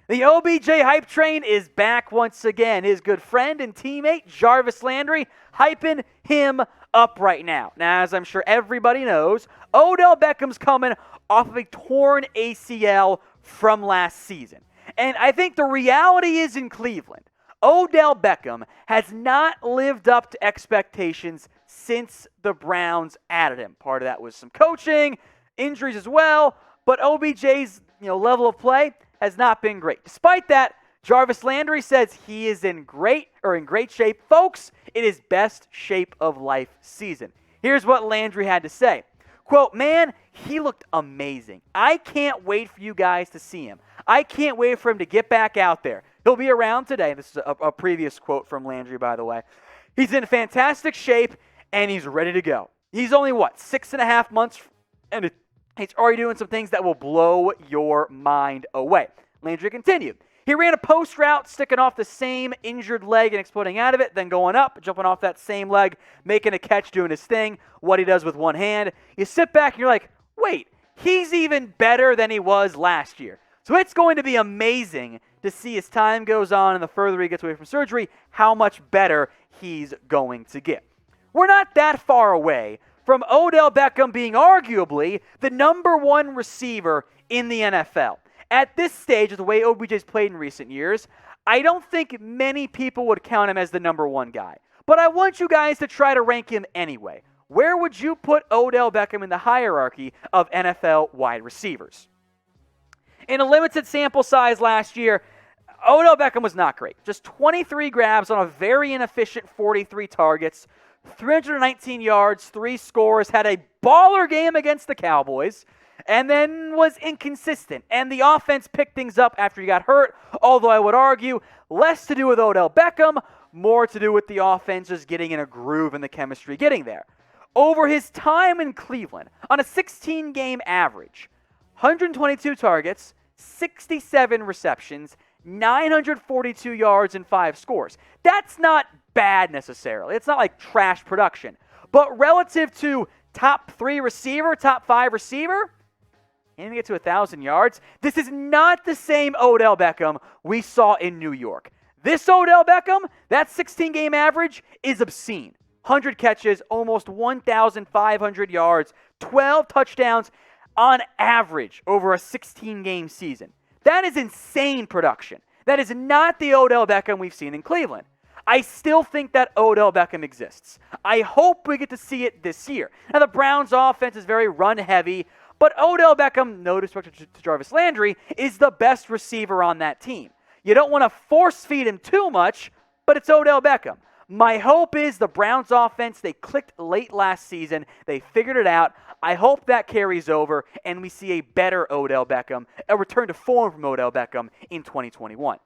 The OBJ hype train is back once again. His good friend and teammate, Jarvis Landry, hyping him up right now. Now, as I'm sure everybody knows, Odell Beckham's coming off of a torn ACL from last season. And I think the reality is in Cleveland, Odell Beckham has not lived up to expectations since the Browns added him. Part of that was some coaching, injuries as well, but OBJ's level of play has not been great. Despite that, Jarvis Landry says he is in great shape. Folks, it is best shape of life season. Here's what Landry had to say. Quote, "Man, he looked amazing. I can't wait for you guys to see him. I can't wait for him to get back out there. He'll be around today." This is a previous quote from Landry, by the way. "He's in fantastic shape, and he's ready to go. He's only, 6.5 months, and he's already doing some things that will blow your mind away." Landry continued. "He ran a post route, sticking off the same injured leg and exploding out of it, then going up, jumping off that same leg, making a catch, doing his thing, what he does with one hand. You sit back and you're like, wait, he's even better than he was last year." So it's going to be amazing to see as time goes on and the further he gets away from surgery, how much better he's going to get. We're not that far away from Odell Beckham being arguably the number one receiver in the NFL. At this stage, of the way OBJ's played in recent years, I don't think many people would count him as the number one guy. But I want you guys to try to rank him anyway. Where would you put Odell Beckham in the hierarchy of NFL wide receivers? In a limited sample size last year, Odell Beckham was not great. Just 23 grabs on a very inefficient 43 targets, 319 yards, 3 scores, had a baller game against the Cowboys, and then was inconsistent. And the offense picked things up after he got hurt, although I would argue less to do with Odell Beckham, more to do with the offense just getting in a groove and the chemistry getting there. Over his time in Cleveland, on a 16-game average, 122 targets, 67 receptions, 942 yards, and 5 scores. That's not bad necessarily. It's not like trash production. But relative to top 3 receiver, top 5 receiver, and to get to 1,000 yards, this is not the same Odell Beckham we saw in New York. This Odell Beckham, that 16-game average is obscene. 100 catches, almost 1,500 yards, 12 touchdowns on average over a 16-game season. That is insane production. That is not the Odell Beckham we've seen in Cleveland. I still think that Odell Beckham exists. I hope we get to see it this year. Now, the Browns' offense is very run-heavy, but Odell Beckham, no disrespect to Jarvis Landry, is the best receiver on that team. You don't want to force-feed him too much, but it's Odell Beckham. My hope is the Browns' offense, they clicked late last season. They figured it out. I hope that carries over, and we see a better Odell Beckham, a return to form from Odell Beckham in 2021.